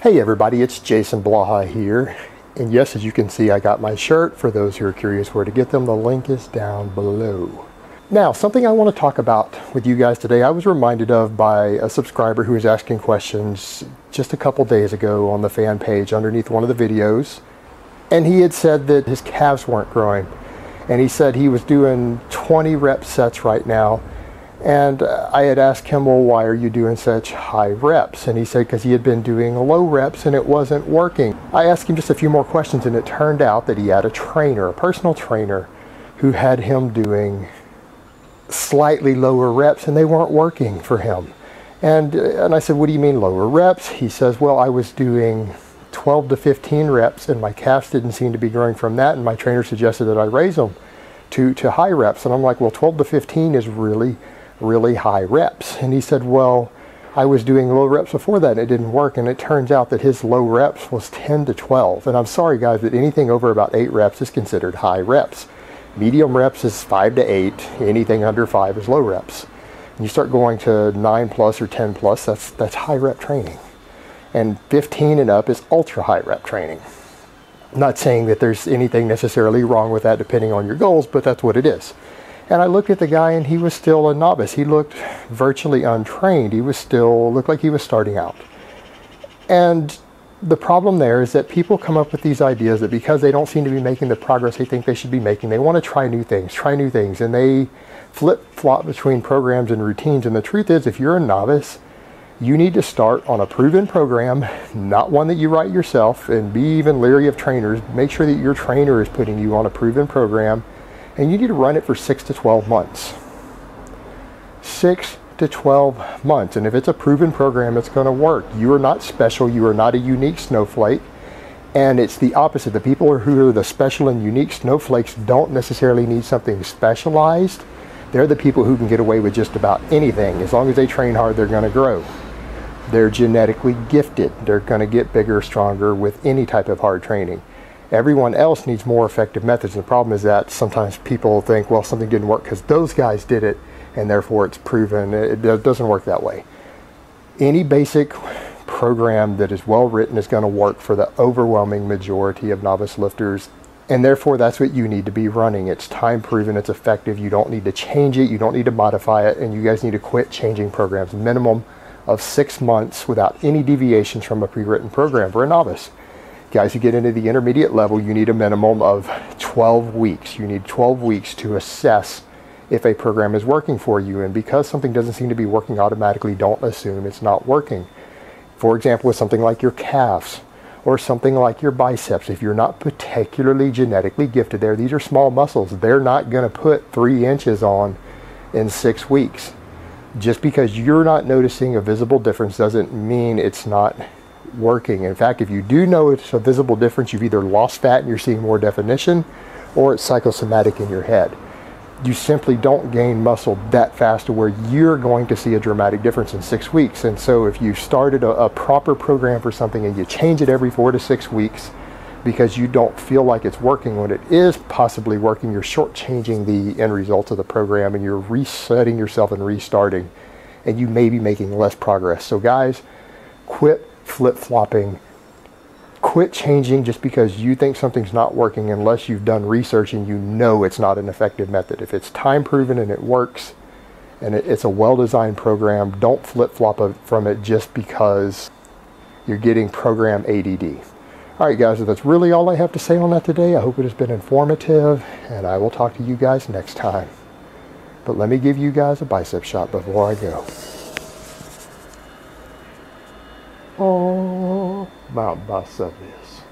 Hey everybody, it's Jason Blaha here. And yes, as you can see, I got my shirt. For those who are curious where to get them, the link is down below. Now, something I want to talk about with you guys today, I was reminded of by a subscriber who was asking questions just a couple days ago on the fan page underneath one of the videos. And he had said that his calves weren't growing. And he said he was doing 20 rep sets right now. And I had asked him, well, why are you doing such high reps? And he said because he had been doing low reps and it wasn't working. I asked him just a few more questions, and it turned out that he had a trainer, a personal trainer, who had him doing slightly lower reps and they weren't working for him. And I said, what do you mean lower reps? He says, well, I was doing 12 to 15 reps and my calves didn't seem to be growing from that, and my trainer suggested that I raise them to high reps. And I'm like, well, 12 to 15 is really high reps. And he said, well, I was doing low reps before that and it didn't work. And it turns out that his low reps was 10 to 12. And I'm sorry guys, that anything over about 8 reps is considered high reps. Medium reps is 5 to 8. Anything under 5 is low reps. And you start going to 9 plus or 10 plus, that's high rep training. And 15 and up is ultra high rep training. I'm not saying that there's anything necessarily wrong with that depending on your goals, but that's what it is. And I looked at the guy and he was still a novice. He looked virtually untrained. He was still, looked like he was starting out. And the problem there is that people come up with these ideas that because they don't seem to be making the progress they think they should be making, they want to try new things, and they flip-flop between programs and routines. And the truth is, if you're a novice, you need to start on a proven program, not one that you write yourself, and be even leery of trainers. Make sure that your trainer is putting you on a proven program. And you need to run it for 6 to 12 months. 6 to 12 months. And if it's a proven program, it's going to work. You are not special. You are not a unique snowflake. And it's the opposite. The people who are the special and unique snowflakes don't necessarily need something specialized. They're the people who can get away with just about anything. As long as they train hard, they're going to grow. They're genetically gifted. They're going to get bigger, stronger with any type of hard training. Everyone else needs more effective methods. And the problem is that sometimes people think, well, something didn't work because those guys did it and therefore it's proven. It doesn't work that way. Any basic program that is well written is going to work for the overwhelming majority of novice lifters, and therefore that's what you need to be running. It's time proven, it's effective. You don't need to change it, you don't need to modify it, and you guys need to quit changing programs. Minimum of 6 months without any deviations from a pre-written program for a novice. Guys who get into the intermediate level, you need a minimum of 12 weeks. You need 12 weeks to assess if a program is working for you. And because something doesn't seem to be working automatically, don't assume it's not working. For example, with something like your calves or something like your biceps, if you're not particularly genetically gifted there, these are small muscles. They're not going to put 3 inches on in 6 weeks. Just because you're not noticing a visible difference doesn't mean it's not working. In fact, if you do know it's a visible difference, you've either lost fat and you're seeing more definition, or it's psychosomatic in your head. You simply don't gain muscle that fast to where you're going to see a dramatic difference in 6 weeks. And so if you started a proper program for something and you change it every 4 to 6 weeks because you don't feel like it's working when it is possibly working, you're shortchanging the end results of the program and you're resetting yourself and restarting, and you may be making less progress. So guys, quit flip-flopping. Quit changing just because you think something's not working unless you've done research and you know it's not an effective method. If it's time proven and it works and it's a well-designed program, don't flip-flop from it just because you're getting program ADD. Alright guys, so that's really all I have to say on that today. I hope it has been informative, and I will talk to you guys next time. But let me give you guys a bicep shot before I go. Oh, Mount Vesuvius.